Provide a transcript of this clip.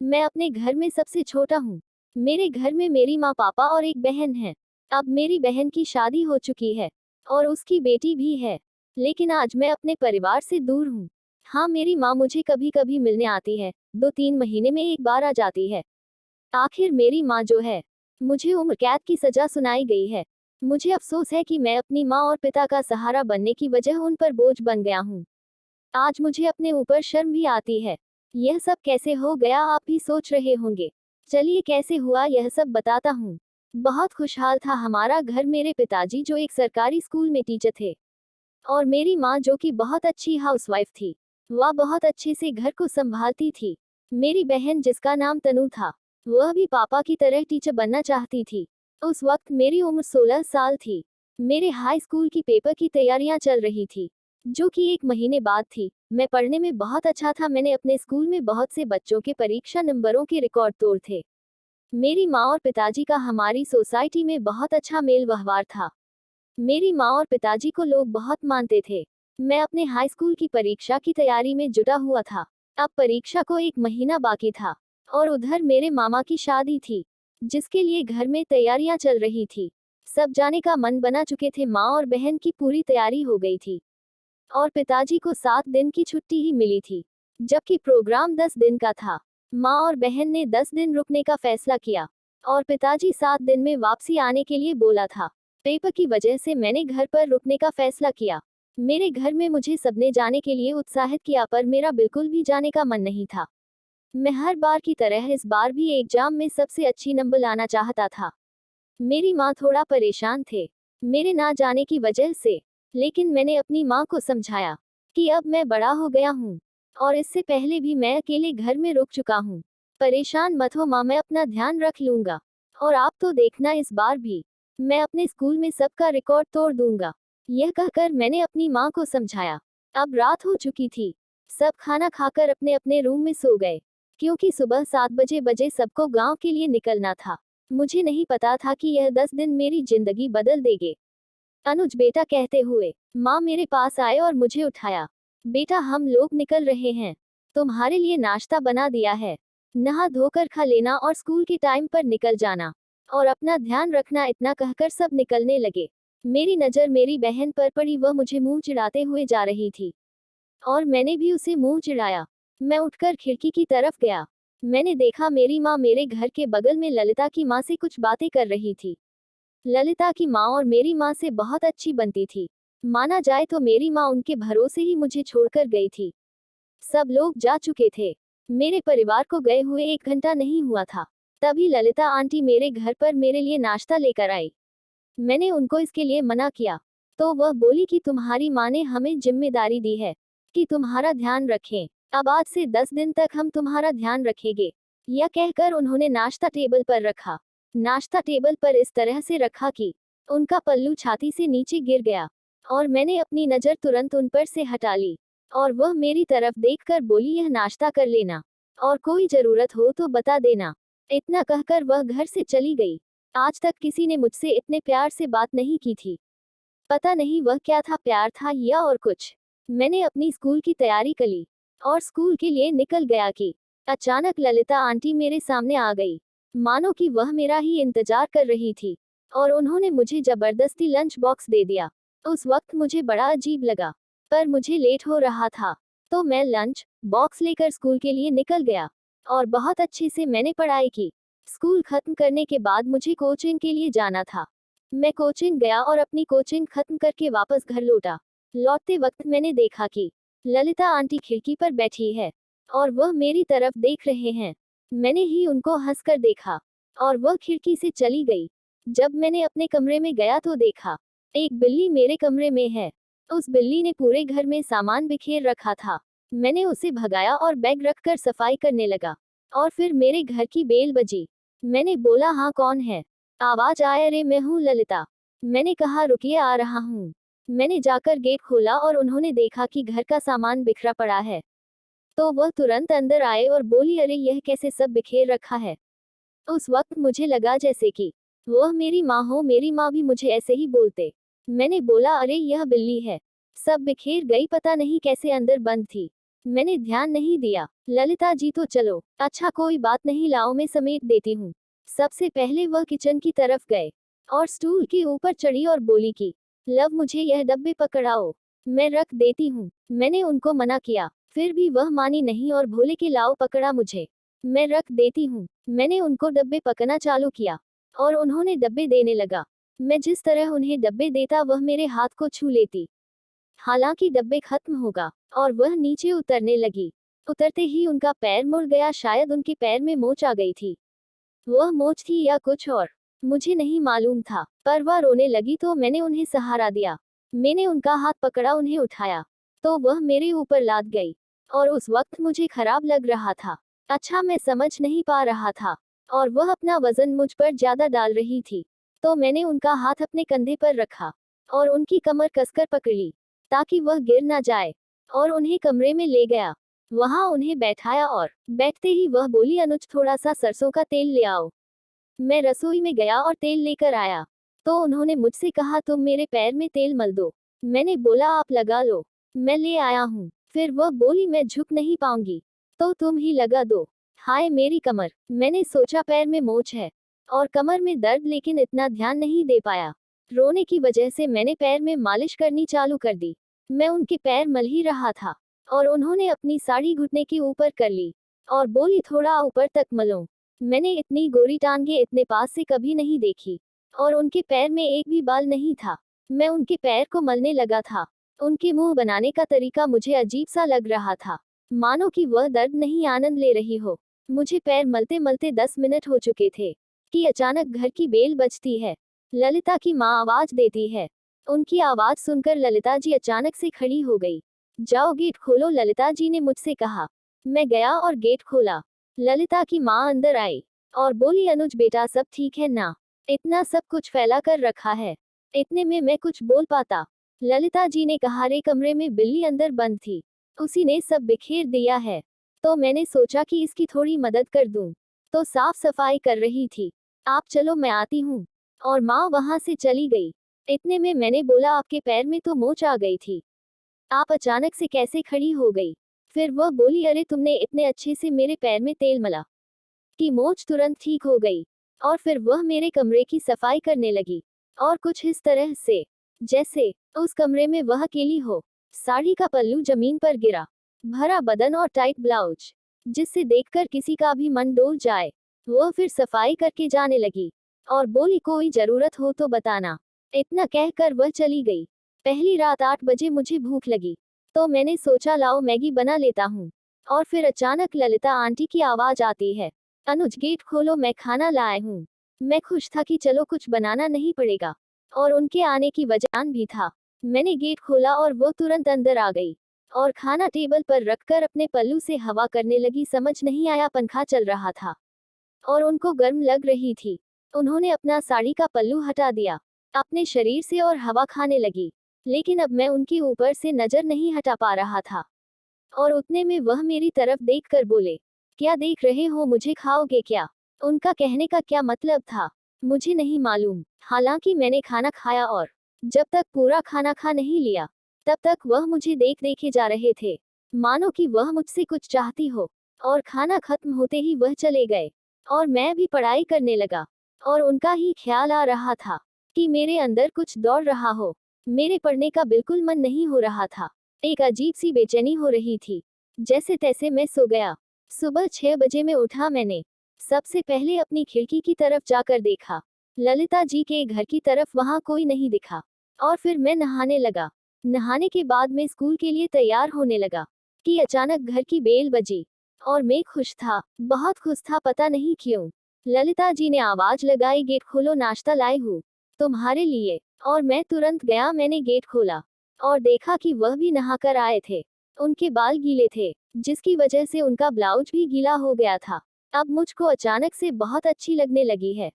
मैं अपने घर में सबसे छोटा हूँ। मेरे घर में मेरी माँ पापा और एक बहन है। अब मेरी बहन की शादी हो चुकी है और उसकी बेटी भी है। लेकिन आज मैं अपने परिवार से दूर हूँ। हाँ, मेरी माँ मुझे कभी कभी मिलने आती है, 2-3 महीने में एक बार आ जाती है। आखिर मेरी माँ जो है, मुझे उम्र कैद की सजा सुनाई गई है। मुझे अफसोस है कि मैं अपनी माँ और पिता का सहारा बनने की वजह उन पर बोझ बन गया हूँ। आज मुझे अपने ऊपर शर्म भी आती है। यह सब कैसे हो गया, आप भी सोच रहे होंगे। चलिए कैसे हुआ यह सब बताता हूँ। बहुत खुशहाल था हमारा घर। मेरे पिताजी जो एक सरकारी स्कूल में टीचर थे, और मेरी माँ जो कि बहुत अच्छी हाउसवाइफ थी। वह बहुत अच्छे से घर को संभालती थी। मेरी बहन जिसका नाम तनु था, वह भी पापा की तरह टीचर बनना चाहती थी। उस वक्त मेरी उम्र 16 साल थी। मेरे हाई स्कूल की पेपर की तैयारियां चल रही थी, जो कि 1 महीने बाद थी। मैं पढ़ने में बहुत अच्छा था। मैंने अपने स्कूल में बहुत से बच्चों के परीक्षा नंबरों के रिकॉर्ड तोड़ थे। मेरी माँ और पिताजी का हमारी सोसाइटी में बहुत अच्छा मेल व्यवहार था। मेरी माँ और पिताजी को लोग बहुत मानते थे। मैं अपने हाई स्कूल की परीक्षा की तैयारी में जुटा हुआ था। अब परीक्षा को 1 महीना बाकी था और उधर मेरे मामा की शादी थी, जिसके लिए घर में तैयारियां चल रही थी। सब जाने का मन बना चुके थे। माँ और बहन की पूरी तैयारी हो गई थी और पिताजी को 7 दिन की छुट्टी ही मिली थी, जबकि प्रोग्राम 10 दिन का था। माँ और बहन ने 10 दिन रुकने का फैसला किया और पिताजी 7 दिन में वापसी आने के लिए बोला था। पेपर की वजह से मैंने घर पर रुकने का फैसला किया। मेरे घर में मुझे सबने जाने के लिए उत्साहित किया, पर मेरा बिल्कुल भी जाने का मन नहीं था। मैं हर बार की तरह इस बार भी एग्जाम में सबसे अच्छी नंबर लाना चाहता था। मेरी माँ थोड़ा परेशान थे मेरे ना जाने की वजह से, लेकिन मैंने अपनी माँ को समझाया कि अब मैं बड़ा हो गया हूँ और इससे पहले भी मैं अकेले घर में रुक चुका हूँ। परेशान मत हो माँ, मैं अपना ध्यान रख लूंगा और आप तो देखना इस बार भी मैं अपने स्कूल में सबका रिकॉर्ड तोड़ दूंगा। यह कहकर मैंने अपनी माँ को समझाया। अब रात हो चुकी थी। सब खाना खाकर अपने अपने रूम में सो गए, क्योंकि सुबह 7 बजे सबको गांव के लिए निकलना था। मुझे नहीं पता था कि यह 10 दिन मेरी जिंदगी बदल देंगे। अनुज बेटा कहते हुए माँ मेरे पास आए और मुझे उठाया। बेटा, हम लोग निकल रहे हैं। तुम्हारे लिए नाश्ता बना दिया है। नहा धोकर खा लेना और स्कूल के टाइम पर निकल जाना और अपना ध्यान रखना। इतना कहकर सब निकलने लगे। मेरी नजर मेरी बहन पर पड़ी। वह मुझे मुंह चिढ़ाते हुए जा रही थी और मैंने भी उसे मुंह चिढ़ाया। मैं उठकर खिड़की की तरफ गया। मैंने देखा मेरी माँ मेरे घर के बगल में ललिता की माँ से कुछ बातें कर रही थी। ललिता की माँ और मेरी माँ से बहुत अच्छी बनती थी। माना जाए तो मेरी माँ उनके भरोसे ही मुझे छोड़कर गई थी। सब लोग जा चुके थे। मेरे परिवार को गए हुए 1 घंटा नहीं हुआ था, तभी ललिता आंटी मेरे घर पर मेरे लिए नाश्ता लेकर आई। मैंने उनको इसके लिए मना किया, तो वह बोली कि तुम्हारी माँ ने हमें जिम्मेदारी दी है कि तुम्हारा ध्यान रखें। अब आज से 10 दिन तक हम तुम्हारा ध्यान रखेंगे। यह कहकर उन्होंने नाश्ता टेबल पर रखा। नाश्ता टेबल पर इस तरह से रखा कि उनका पल्लू छाती से नीचे गिर गया और मैंने अपनी नज़र तुरंत उन पर से हटा ली और वह मेरी तरफ देखकर बोली, यह नाश्ता कर लेना और कोई जरूरत हो तो बता देना। इतना कहकर वह घर से चली गई। आज तक किसी ने मुझसे इतने प्यार से बात नहीं की थी। पता नहीं वह क्या था, प्यार था या और कुछ। मैंने अपनी स्कूल की तैयारी कर ली और स्कूल के लिए निकल गया कि अचानक ललिता आंटी मेरे सामने आ गई, मानो कि वह मेरा ही इंतजार कर रही थी, और उन्होंने मुझे जबरदस्ती लंच बॉक्स दे दिया। उस वक्त मुझे बड़ा अजीब लगा, पर मुझे लेट हो रहा था, तो मैं लंच बॉक्स लेकर स्कूल के लिए निकल गया और बहुत अच्छे से मैंने पढ़ाई की। स्कूल खत्म करने के बाद मुझे कोचिंग के लिए जाना था। मैं कोचिंग गया और अपनी कोचिंग खत्म करके वापस घर लौटा। लौटते वक्त मैंने देखा कि ललिता आंटी खिड़की पर बैठी है और वह मेरी तरफ देख रहे हैं। मैंने ही उनको हंसकर देखा और वह खिड़की से चली गई। जब मैंने अपने कमरे में गया तो देखा एक बिल्ली मेरे कमरे में है। उस बिल्ली ने पूरे घर में सामान बिखेर रखा था। मैंने उसे भगाया और बैग रखकर सफाई करने लगा और फिर मेरे घर की बेल बजी। मैंने बोला, हाँ कौन है? आवाज आया, अरे मैं हूँ ललिता। मैंने कहा, रुकिए आ रहा हूँ। मैंने जाकर गेट खोला और उन्होंने देखा कि घर का सामान बिखरा पड़ा है, तो वह तुरंत अंदर आए और बोली, अरे यह कैसे सब बिखेर रखा है। उस वक्त मुझे लगा जैसे कि वह मेरी माँ हो। मेरी माँ भी मुझे ऐसे ही बोलते। मैंने बोला, अरे यह बिल्ली है। सब बिखेर गई, पता नहीं कैसे अंदर बंद थी। मैंने ध्यान नहीं दिया। ललिता जी तो चलो, अच्छा कोई बात नहीं, लाओ मैं समेट देती हूँ। सबसे पहले वह किचन की तरफ गए और स्टूल के ऊपर चढ़ी और बोली कि लव मुझे यह डब्बे पकड़ाओ, मैं रख देती हूँ। मैंने उनको मना किया, फिर भी वह मानी नहीं और बोले कि लाओ पकड़ा मुझे, मैं रख देती हूँ। मैंने उनको डब्बे पकना चालू किया और उन्होंने डब्बे देने लगा। मैं जिस तरह उन्हें डब्बे देता वह मेरे हाथ को छू लेती। हालांकि डब्बे खत्म होगा और वह नीचे उतरने लगी। उतरते ही उनका पैर मुड़ गया, शायद उनके पैर में मोच आ गई थी। वह मोच थी या कुछ और, मुझे नहीं मालूम था, पर वह रोने लगी तो मैंने उन्हें सहारा दिया। मैंने उनका हाथ पकड़ा, उन्हें उठाया तो वह मेरे ऊपर लाद गई और उस वक्त मुझे खराब लग रहा था। अच्छा मैं समझ नहीं पा रहा था और वह अपना वजन मुझ पर ज्यादा डाल रही थी। तो मैंने उनका हाथ अपने कंधे पर रखा और उनकी कमर कसकर पकड़ ली ताकि वह गिर ना जाए और उन्हें कमरे में ले गया। वहां उन्हें बैठाया और बैठते ही वह बोली, अनुज थोड़ा सा सरसों का तेल ले आओ। मैं रसोई में गया और तेल लेकर आया तो उन्होंने मुझसे कहा तुम मेरे पैर में तेल मल दो। मैंने बोला आप लगा लो, मैं ले आया हूँ। फिर वह बोली मैं झुक नहीं पाऊंगी तो तुम ही लगा दो। हाय मेरी कमर, मैंने सोचा पैर में मोच है और कमर में दर्द, लेकिन इतना ध्यान नहीं दे पाया। रोने की वजह से मैंने पैर में मालिश करनी चालू कर दी। मैं उनके पैर मल ही रहा था और उन्होंने अपनी साड़ी घुटने के ऊपर कर ली और बोली थोड़ा ऊपर तक मलो। मैंने इतनी गोरी टांगे इतने पास से कभी नहीं देखी और उनके पैर में एक भी बाल नहीं था। मैं उनके पैर को मलने लगा था। उनके मुंह बनाने का तरीका मुझे अजीब सा लग रहा था, मानो कि वह दर्द नहीं आनंद ले रही हो। मुझे पैर मलते मलते 10 मिनट हो चुके थे कि अचानक घर की बेल बजती है। ललिता की माँ आवाज देती है। उनकी आवाज सुनकर ललिता जी अचानक से खड़ी हो गई। जाओ गेट खोलो, ललिता जी ने मुझसे कहा। मैं गया और गेट खोला। ललिता की माँ अंदर आई और बोली, अनुज बेटा सब ठीक है ना? इतना सब कुछ फैला कर रखा है। इतने में मैं कुछ बोल पाता। ललिता जी ने कहा, रे कमरे में बिल्ली अंदर बंद थी, उसी ने सब बिखेर दिया है। तो मैंने सोचा कि इसकी थोड़ी मदद कर दूं, तो साफ सफाई कर रही थी। आप चलो मैं आती हूँ। और माँ वहां से चली गई। इतने में मैंने बोला, आपके पैर में तो मोच आ गई थी, आप अचानक से कैसे खड़ी हो गई? फिर वह बोली, अरे तुमने इतने अच्छे से मेरे पैर में तेल मला कि मोच तुरंत ठीक हो गई। और फिर वह मेरे कमरे की सफाई करने लगी और कुछ इस तरह से जैसे उस कमरे में वह अकेली हो। साड़ी का पल्लू जमीन पर गिरा, भरा बदन और टाइट ब्लाउज जिससे देखकर किसी का भी मन डोल जाए। वह फिर सफाई करके जाने लगी और बोली, कोई जरूरत हो तो बताना। इतना कहकर वह चली गई। पहली रात 8 बजे मुझे भूख लगी तो मैंने सोचा लाओ मैगी बना लेता हूँ। और फिर अचानक ललिता आंटी की आवाज आती है, अनुज गेट खोलो मैं खाना लाए हूँ। मैं खुश था कि चलो कुछ बनाना नहीं पड़ेगा और उनके आने की वजह भी था। मैंने गेट खोला और वो तुरंत अंदर आ गई और खाना टेबल पर रखकर अपने पल्लू से हवा करने लगी। समझ नहीं आया, पंखा चल रहा था और उनको गर्म लग रही थी। उन्होंने अपना साड़ी का पल्लू हटा दिया अपने शरीर से और हवा खाने लगी, लेकिन अब मैं उनके ऊपर से नजर नहीं हटा पा रहा था। और उतने में वह मेरी तरफ देखकर बोले, क्या देख रहे हो, मुझे खाओगे क्या? उनका कहने का क्या मतलब था मुझे नहीं मालूम। हालांकि मैंने खाना खाया और जब तक पूरा खाना खा नहीं लिया तब तक वह मुझे देख देखे जा रहे थे, मानो कि वह मुझसे कुछ चाहती हो। और खाना खत्म होते ही वह चले गए और मैं भी पढ़ाई करने लगा और उनका ही ख्याल आ रहा था कि मेरे अंदर कुछ दौड़ रहा हो। मेरे पढ़ने का बिल्कुल मन नहीं हो रहा था। एक अजीब सी बेचैनी हो रही थी। जैसे तैसे मैं सो गया। सुबह 6 बजे में उठा। मैंने सबसे पहले अपनी खिड़की की तरफ जाकर देखा। ललिता जी के घर की तरफ वहां कोई नहीं दिखा और फिर मैं नहाने लगा। नहाने के बाद मैं स्कूल के लिए तैयार होने लगा कि अचानक घर की बेल बजी और मैं खुश था, बहुत खुश था, पता नहीं क्यों। ललिता जी ने आवाज लगाई, गेट खोलो नाश्ता लाई हूँ तुम्हारे लिए। और मैं तुरंत गया। मैंने गेट खोला और देखा कि वह भी नहाकर आए थे। उनके बाल गीले थे जिसकी वजह से उनका ब्लाउज भी गीला हो गया था। अब मुझको अचानक से बहुत अच्छी लगने लगी है।